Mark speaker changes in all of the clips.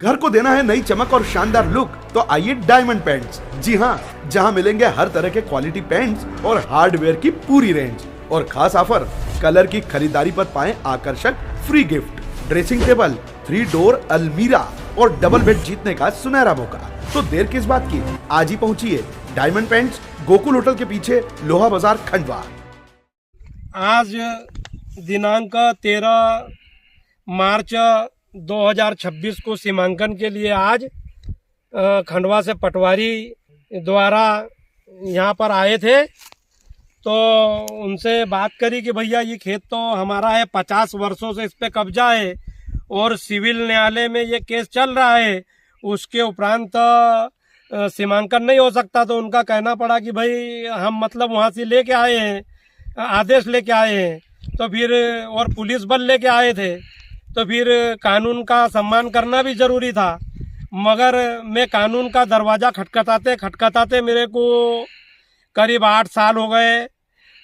Speaker 1: घर को देना है नई चमक और शानदार लुक, तो आइए डायमंड पेंट्स। जी हाँ, जहाँ मिलेंगे हर तरह के क्वालिटी पेंट्स और हार्डवेयर की पूरी रेंज। और खास ऑफर, कलर की खरीदारी पर पाएं आकर्षक free gift, dressing table, 3 door अलमीरा और डबल बेड जीतने का सुनहरा मौका। तो देर किस बात की, आज ही पहुंचिए डायमंड पेंट्स, गोकुल होटल के पीछे, लोहा बाजार, खंडवा।
Speaker 2: आज दिनांक 13 मार्च 2026 को सीमांकन के लिए आज खंडवा से पटवारी द्वारा यहाँ पर आए थे। तो उनसे बात करी कि भैया ये खेत तो हमारा है, 50 वर्षों से इस पे कब्जा है और सिविल न्यायालय में ये केस चल रहा है, उसके उपरांत सीमांकन नहीं हो सकता। तो उनका कहना पड़ा कि भाई हम मतलब वहाँ से लेके आए हैं, आदेश लेके आए हैं, तो फिर और पुलिस बल लेके आए थे, तो फिर कानून का सम्मान करना भी ज़रूरी था। मगर मैं कानून का दरवाज़ा खटखटाते खटखटाते मेरे को करीब 8 साल हो गए,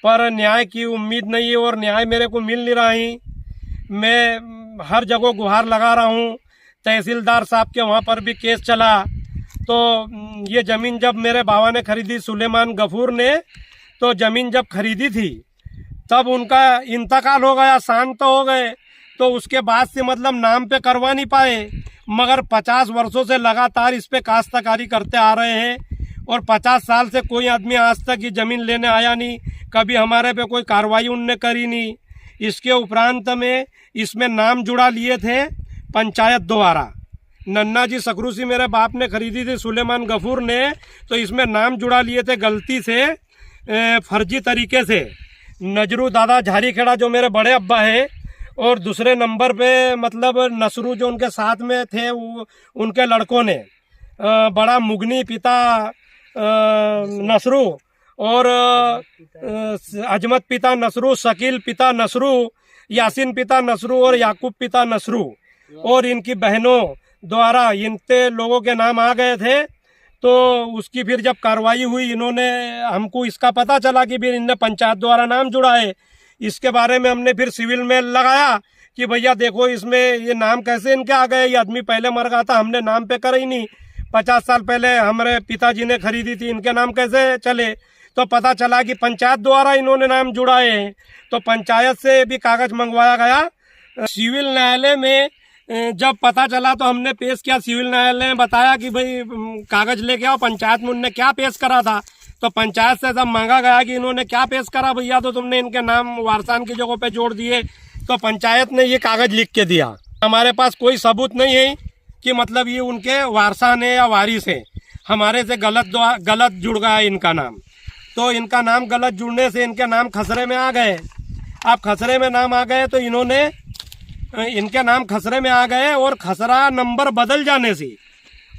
Speaker 2: पर न्याय की उम्मीद नहीं है और न्याय मेरे को मिल नहीं रहा है। मैं हर जगह गुहार लगा रहा हूँ, तहसीलदार साहब के वहाँ पर भी केस चला। तो ये ज़मीन जब मेरे बाबा ने खरीदी, सुलेमान गफूर ने, तो ज़मीन जब खरीदी थी तब उनका इंतकाल हो गया, शांत हो गए, तो उसके बाद से मतलब नाम पे करवा नहीं पाए। मगर 50 वर्षों से लगातार इस पे काश्तकारी करते आ रहे हैं और 50 साल से कोई आदमी आज तक ये ज़मीन लेने आया नहीं, कभी हमारे पे कोई कार्रवाई उनने करी नहीं। इसके उपरांत में इसमें नाम जुड़ा लिए थे पंचायत द्वारा। नन्ना जी सकरूसी मेरे बाप ने खरीदी थी, सुलेमान गफूर ने, तो इसमें नाम जुड़ा लिए थे गलती से, फर्जी तरीके से। नजरू दादा झारीखेड़ा जो मेरे बड़े अब्बा है, और दूसरे नंबर पे मतलब नसरू जो उनके साथ में थे, उनके लड़कों ने, बड़ा मुगनी पिता नसरू और अजमत पिता नसरू, शकील पिता नसरू, यासीन पिता नसरू और याकूब पिता नसरू, और इनकी बहनों द्वारा इनते लोगों के नाम आ गए थे। तो उसकी फिर जब कार्रवाई हुई, इन्होंने हमको इसका पता चला कि फिर इनने पंचायत द्वारा नाम जुड़ा है। इसके बारे में हमने फिर सिविल में लगाया कि भैया देखो इसमें ये नाम कैसे इनके आ गए, ये आदमी पहले मर गया था, हमने नाम पे करा ही नहीं। 50 साल पहले हमारे पिताजी ने खरीदी थी, इनके नाम कैसे चले? तो पता चला कि पंचायत द्वारा इन्होंने नाम जुड़ाए हैं। तो पंचायत से भी कागज मंगवाया गया। सिविल न्यायालय में जब पता चला तो हमने पेश किया, सिविल न्यायालय ने बताया कि भाई कागज लेके आओ। पंचायत में उन्होंने क्या पेश करा था, तो पंचायत से जब मांगा गया कि इन्होंने क्या पेश करा भैया, तो तुमने इनके नाम वारसान की जगह पे जोड़ दिए। तो पंचायत ने ये कागज लिख के दिया। हमारे पास कोई सबूत नहीं है कि मतलब ये उनके वारसान है या वारिस है। हमारे से गलत जुड़ गया इनका नाम। तो इनका नाम गलत जुड़ने से इनके नाम खसरे में आ गए। अब खसरे में नाम आ गए तो इन्होंने इनके नाम खसरे में आ गए, और खसरा नंबर बदल जाने से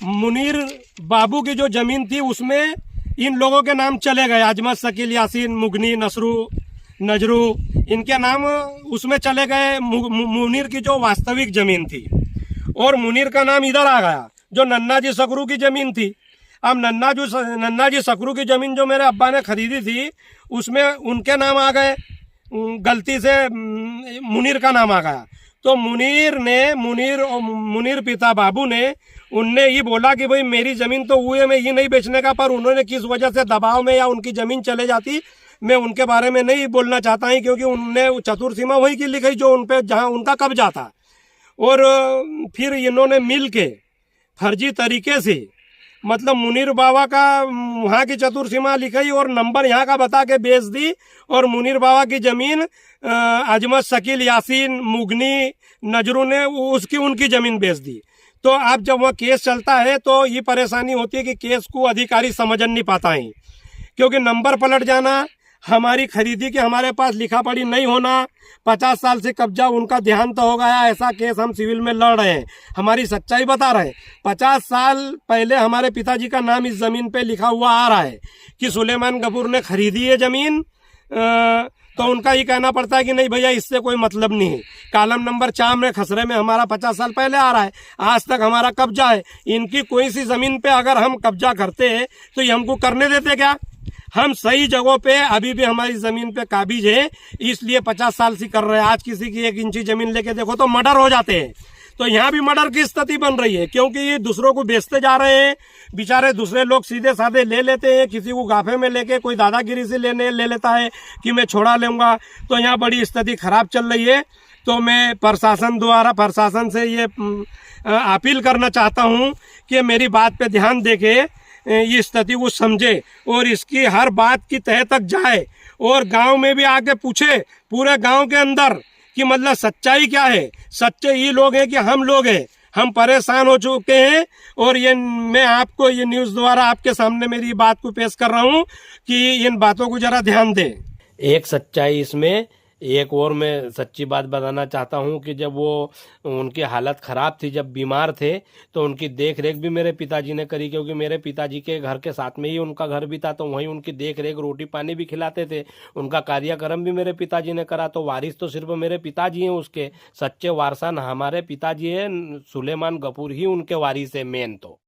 Speaker 2: मुनीर बाबू की जो ज़मीन थी उसमें इन लोगों के नाम चले गए। अजमत, शकील, यासीन, मुगनी, नजरू, इनके नाम उसमें चले गए। मुनीर की जो वास्तविक ज़मीन थी, और मुनीर का नाम इधर आ गया जो नन्ना जी सकरू की ज़मीन थी। अब नन्ना जी सकरू की ज़मीन जो मेरे अब्बा ने खरीदी थी, उसमें उनके नाम आ गए, गलती से मुनीर का नाम आ गया। तो मुनीर पिता बाबू ने, उनने ये बोला कि भाई मेरी ज़मीन तो हुए में ये नहीं बेचने का, पर उन्होंने किस वजह से दबाव में या उनकी ज़मीन चले जाती, मैं उनके बारे में नहीं बोलना चाहता हूँ, क्योंकि उनने चतुर सीमा वही की लिखी जो उन पे जहाँ उनका कब्जा था। और फिर इन्होंने मिल के फर्जी तरीके से मतलब मुनीर बाबा का वहाँ की चतुर सीमा लिखाई और नंबर यहाँ का बता के बेच दी, और मुनीर बाबा की ज़मीन अजमत, शकील, यासीन, मुगनी, नजरू ने उनकी ज़मीन बेच दी। तो अब जब वह केस चलता है तो ये परेशानी होती है कि केस को अधिकारी समझ नहीं पाता है, क्योंकि नंबर पलट जाना, हमारी खरीदी के हमारे पास लिखा पढ़ी नहीं होना, 50 साल से कब्जा उनका देहांत हो गया, ऐसा केस हम सिविल में लड़ रहे हैं। हमारी सच्चाई बता रहे हैं। 50 साल पहले हमारे पिताजी का नाम इस ज़मीन पे लिखा हुआ आ रहा है कि सुलेमान गफूर ने खरीदी है ज़मीन। तो उनका ये कहना पड़ता है कि नहीं भैया इससे कोई मतलब नहीं है, कालम नंबर 4 में खसरे में हमारा 50 साल पहले आ रहा है, आज तक हमारा कब्जा है। इनकी कोई सी ज़मीन पे अगर हम कब्जा करते हैं तो ये हमको करने देते क्या? हम सही जगहों पे अभी भी हमारी ज़मीन पे काबिज है, इसलिए 50 साल से कर रहे हैं। आज किसी की 1 इंची ज़मीन लेके देखो तो मर्डर हो जाते हैं। तो यहाँ भी मर्डर की स्थिति बन रही है, क्योंकि ये दूसरों को बेचते जा रहे हैं। बेचारे दूसरे लोग सीधे साधे ले लेते हैं, किसी को गाफे में लेके कोई दादागिरी से ले लेता है कि मैं छोड़ा लूंगा। तो यहाँ बड़ी स्थिति खराब चल रही है। तो मैं प्रशासन से ये अपील करना चाहता हूँ कि मेरी बात पे ध्यान देके ये स्थिति को समझे और इसकी हर बात की तह तक जाए और गांव में भी आके पूछे, पूरे गांव के अंदर, कि मतलब सच्चाई क्या है। सच्चे ये लोग हैं कि हम लोग हैं, हम परेशान हो चुके हैं। और ये मैं आपको ये न्यूज़ द्वारा आपके सामने मेरी बात को पेश कर रहा हूँ कि इन बातों को जरा ध्यान दें। एक सच्चाई इसमें, एक और मैं सच्ची बात बताना चाहता हूँ कि जब वो उनकी हालत ख़राब थी, जब बीमार थे, तो उनकी देख रेख भी मेरे पिताजी ने करी, क्योंकि मेरे पिताजी के घर के साथ में ही उनका घर भी था। तो वहीं उनकी देख रेख, रोटी पानी भी खिलाते थे, उनका कार्यक्रम भी मेरे पिताजी ने करा। तो वारिस तो सिर्फ मेरे पिताजी हैं, उसके सच्चे वारसान हमारे पिताजी हैं। सुलेमान गफूर ही उनके वारिस है मेन। तो